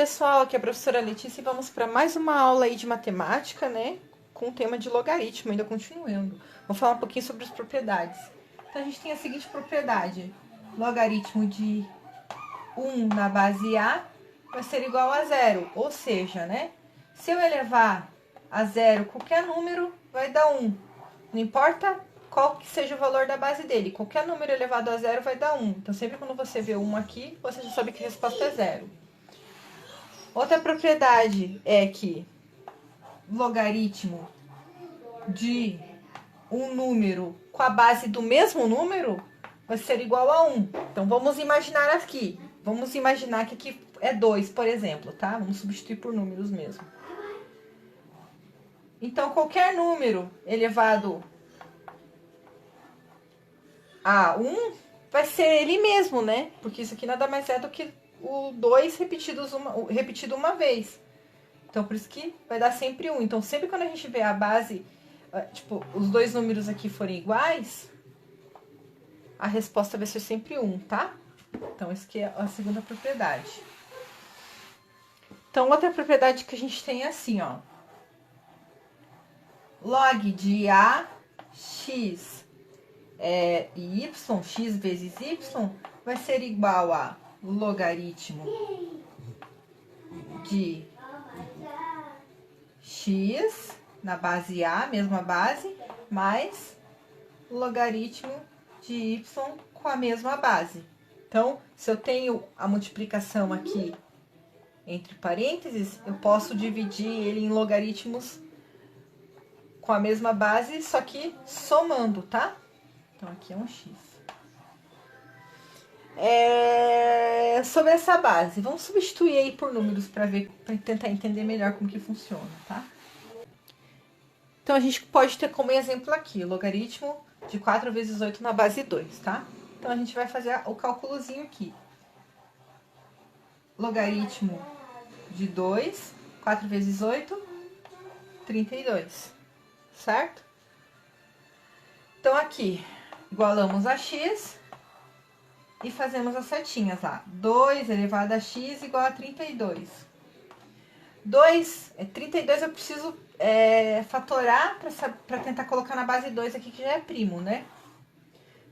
pessoal, aqui é a professora Letícia e vamos para mais uma aula aí de matemática, né? Com o tema de logaritmo, ainda continuando. Vou falar um pouquinho sobre as propriedades. Então, a gente tem a seguinte propriedade. Logaritmo de 1 na base A vai ser igual a zero. Ou seja, né? Se eu elevar a zero qualquer número, vai dar 1. Não importa qual que seja o valor da base dele. Qualquer número elevado a zero vai dar 1. Então, sempre quando você vê 1 aqui, você já sabe que a resposta é zero. Outra propriedade é que logaritmo de um número com a base do mesmo número vai ser igual a 1. Então, vamos imaginar aqui. Vamos imaginar que aqui é 2, por exemplo, tá? Vamos substituir por números mesmo. Então, qualquer número elevado a 1 vai ser ele mesmo, né? Porque isso aqui nada mais é do que o 2 repetido uma vez. Então, por isso que vai dar sempre 1. Então, sempre quando a gente vê a base, tipo, os dois números aqui forem iguais, a resposta vai ser sempre 1, tá? Então, essa aqui é a segunda propriedade. Então, outra propriedade que a gente tem é assim, ó. Log de A, x e y, x vezes y, vai ser igual a logaritmo de x na base A, mesma base, mais logaritmo de y com a mesma base. Então, se eu tenho a multiplicação aqui entre parênteses, eu posso dividir ele em logaritmos com a mesma base, só que somando, tá? Então, aqui é um x. Sobre essa base, vamos substituir aí por números para tentar entender melhor como que funciona, tá? Então, a gente pode ter como exemplo aqui, logaritmo de 4 vezes 8 na base 2, tá? Então, a gente vai fazer o cálculozinho aqui. Logaritmo de 2, 4 vezes 8, 32, certo? Então, aqui, igualamos a x e fazemos as setinhas lá. 2 elevado a x igual a 32. 32 eu preciso fatorar para tentar colocar na base 2 aqui, que já é primo, né?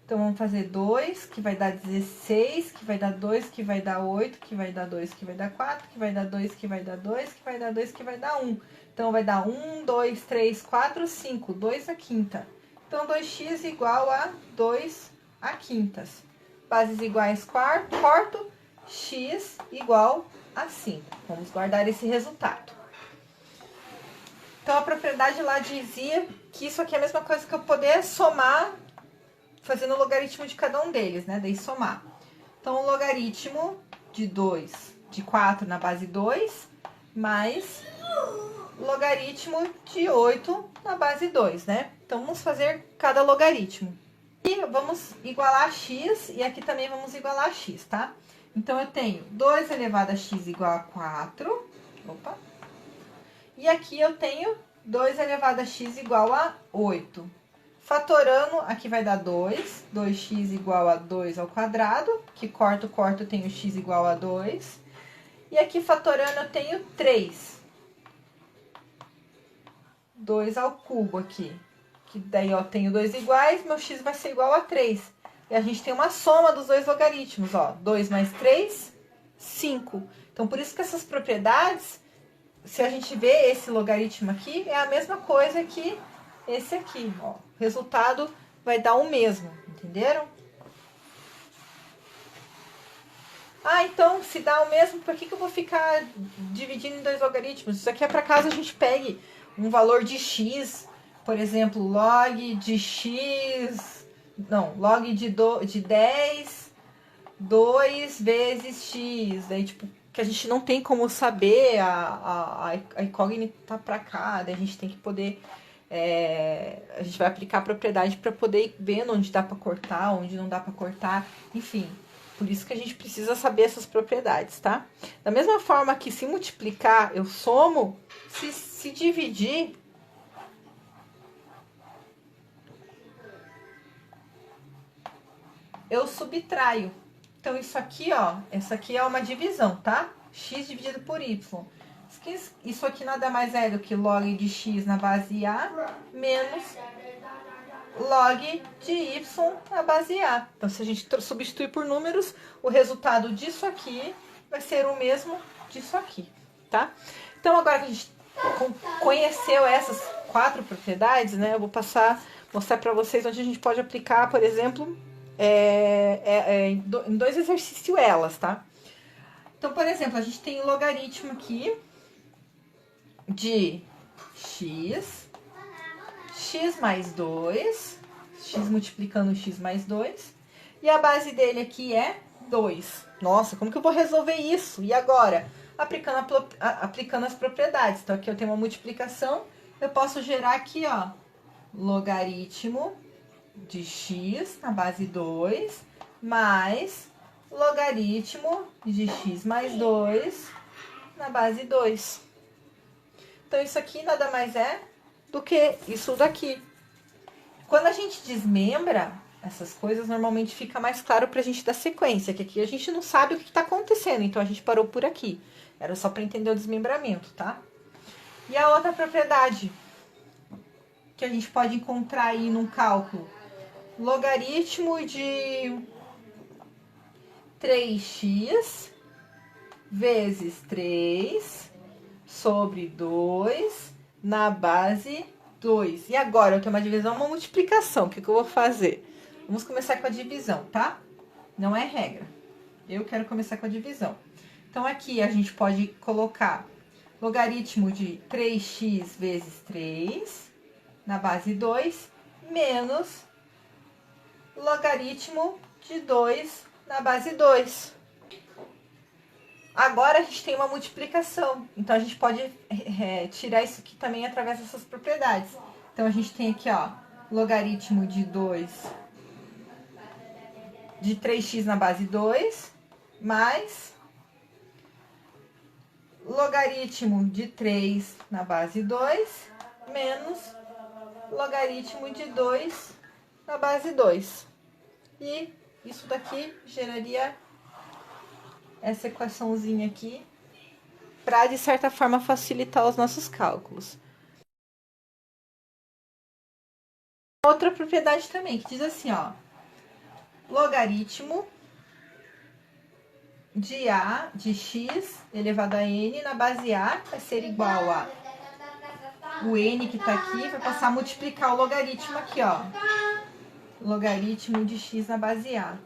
Então, vamos fazer 2, que vai dar 16, que vai dar 2, que vai dar 8, que vai dar 2, que vai dar 4, que vai dar 2, que vai dar 2, que vai dar 2, que vai dar 1. Então, vai dar 1, 2, 3, 4, 5, 2 a quinta. Então, 2x igual a 2 a quintas. Bases iguais corto, x igual a 5. Vamos guardar esse resultado. Então, a propriedade lá dizia que isso aqui é a mesma coisa que eu poder somar fazendo o logaritmo de cada um deles, né? Daí somar. Então, o logaritmo de 4 na base 2, mais logaritmo de 8 na base 2, né? Então, vamos fazer cada logaritmo. E vamos igualar a x, e aqui também vamos igualar a x, tá? Então, eu tenho 2 elevado a x igual a 4. Opa! E aqui eu tenho 2 elevado a x igual a 8. Fatorando, aqui vai dar 2. 2x igual a 2 ao quadrado. Que corto, eu tenho x igual a 2. E aqui fatorando eu tenho 3. 2 ao cubo aqui. Que daí, ó, tenho 2 iguais, meu x vai ser igual a 3. E a gente tem uma soma dos dois logaritmos, ó. 2 mais 3, 5. Então, por isso que essas propriedades, se a gente vê esse logaritmo aqui, é a mesma coisa que esse aqui, ó. O resultado vai dar o mesmo, entenderam? Ah, então, se dá o mesmo, por que eu vou ficar dividindo em dois logaritmos? Isso aqui é para caso a gente pegue um valor de x, por exemplo, log de x... Não, log de 10, 2 vezes x. Daí, tipo, que a gente não tem como saber, a incógnita tá para cá, daí a gente tem que poder... a gente vai aplicar a propriedade para poder ir vendo onde dá para cortar, onde não dá para cortar, enfim. Por isso que a gente precisa saber essas propriedades, tá? Da mesma forma que se multiplicar, eu somo, se dividir, eu subtraio. Então, isso aqui, ó, essa aqui é uma divisão, tá? x dividido por y. Isso aqui nada mais é do que log de x na base A menos log de y na base A. Então, se a gente substituir por números, o resultado disso aqui vai ser o mesmo disso aqui, tá? Então, agora que a gente conheceu essas 4 propriedades, né? Eu vou mostrar para vocês onde a gente pode aplicar, por exemplo, em 2 exercícios elas, tá? Então, por exemplo, a gente tem o logaritmo aqui de x mais 2, x multiplicando x mais 2, e a base dele aqui é 2. Nossa, como que eu vou resolver isso? E agora? Aplicando as propriedades. Então, aqui eu tenho uma multiplicação, eu posso gerar aqui, ó, logaritmo de x na base 2, mais logaritmo de x mais 2 na base 2. Então, isso aqui nada mais é do que isso daqui. Quando a gente desmembra essas coisas, normalmente fica mais claro pra gente dar sequência, que aqui a gente não sabe o que tá acontecendo, então a gente parou por aqui. Era só para entender o desmembramento, tá? E a outra propriedade que a gente pode encontrar aí num cálculo, logaritmo de 3x vezes 3 sobre 2 na base 2. E agora eu tenho uma divisão, uma multiplicação. O que eu vou fazer? Vamos começar com a divisão, tá? Não é regra. Eu quero começar com a divisão. Então, aqui a gente pode colocar logaritmo de 3x vezes 3 na base 2 menos logaritmo de 2 na base 2. Agora a gente tem uma multiplicação, então a gente pode tirar isso aqui também através dessas propriedades. Então a gente tem aqui, ó, logaritmo de 3x na base 2, mais logaritmo de 3 na base 2, menos logaritmo de 2 na base 2. E isso daqui geraria essa equaçãozinha aqui, para, de certa forma, facilitar os nossos cálculos. Outra propriedade também, que diz assim, ó, logaritmo de x elevado a n na base A vai ser igual a o n que tá aqui, vai passar a multiplicar o logaritmo aqui, ó, logaritmo de x na base A.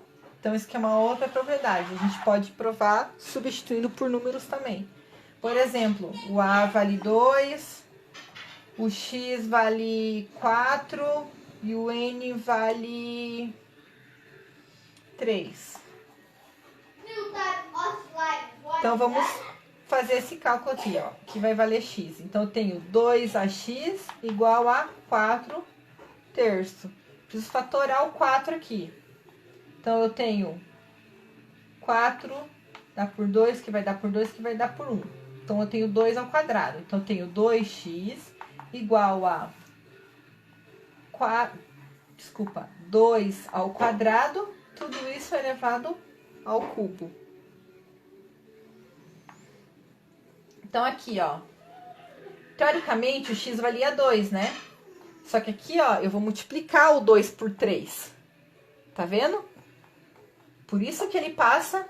Então, isso aqui é uma outra propriedade. A gente pode provar substituindo por números também. Por exemplo, o A vale 2, o X vale 4 e o N vale 3. Então, vamos fazer esse cálculo aqui, ó, que vai valer X. Então, eu tenho 2AX igual a 4 terços. Preciso fatorar o 4 aqui. Então, eu tenho 4, dá por 2, que vai dar por 2, que vai dar por 1. Então, eu tenho 2 ao quadrado. Então, eu tenho 2x igual a 2 ao quadrado. Tudo isso elevado ao cubo. Então, aqui, ó. Teoricamente, o x valia 2, né? Só que aqui, ó, eu vou multiplicar o 2 por 3. Tá vendo? Por isso que ele passa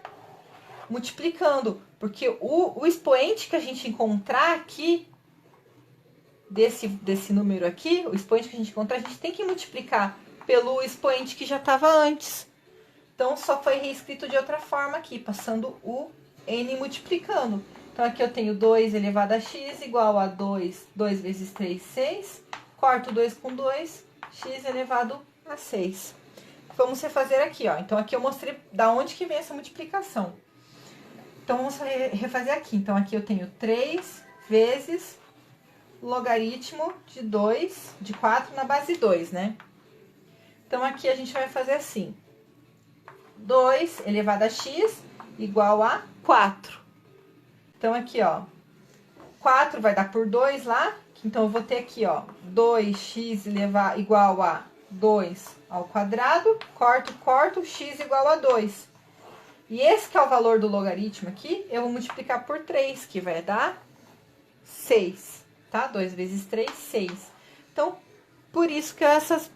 multiplicando, porque o expoente que a gente encontrar aqui, desse número aqui, o expoente que a gente encontrar, a gente tem que multiplicar pelo expoente que já estava antes. Então, só foi reescrito de outra forma aqui, passando o n multiplicando. Então, aqui eu tenho 2 elevado a x igual a 2 vezes 3, 6. Corto 2 com 2, x elevado a 6. Vamos refazer aqui, ó. Então, aqui eu mostrei da onde que vem essa multiplicação. Então, vamos refazer aqui. Então, aqui eu tenho 3 vezes logaritmo de 4 na base 2, né? Então, aqui a gente vai fazer assim. 2 elevado a x igual a 4. Então, aqui, ó. 4 vai dar por 2 lá. Então, eu vou ter aqui, ó. 2x igual a 2 ao quadrado, corto, x igual a 2. E esse que é o valor do logaritmo aqui, eu vou multiplicar por 3, que vai dar 6, tá? 2 vezes 3, 6. Então, por isso que essas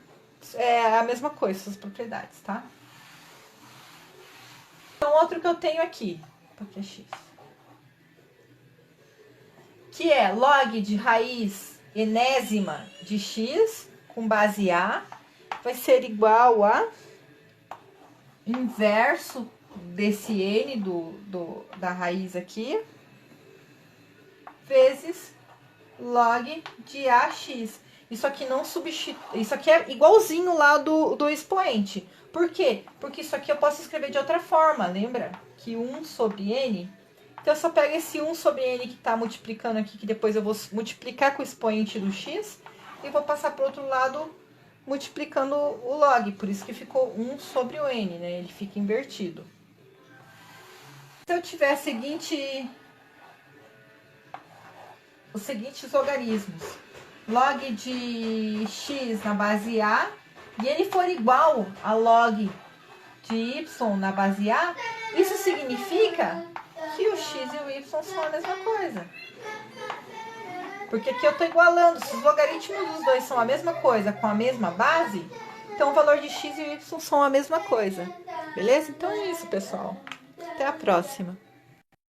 é a mesma coisa, essas propriedades, tá? Então, outro que eu tenho aqui, porque é x, que é log de raiz enésima de x com base A, vai ser igual a inverso desse n da raiz aqui, vezes log de AX. Isso aqui não substitui, isso aqui é igualzinho lá do expoente. Por quê? Porque isso aqui eu posso escrever de outra forma, lembra? Que 1 sobre n. Então, eu só pego esse 1 sobre n que está multiplicando aqui, que depois eu vou multiplicar com o expoente do x, e vou passar para o outro lado multiplicando o log. Por isso que ficou 1 sobre o n, né? Ele fica invertido. Se eu tiver os seguintes logaritmos. Log de x na base A, e ele for igual a log de y na base A, isso significa que o x e o y são a mesma coisa. Porque aqui eu estou igualando, se os logaritmos dos dois são a mesma coisa, com a mesma base, então o valor de x e y são a mesma coisa. Beleza? Então é isso, pessoal. Até a próxima.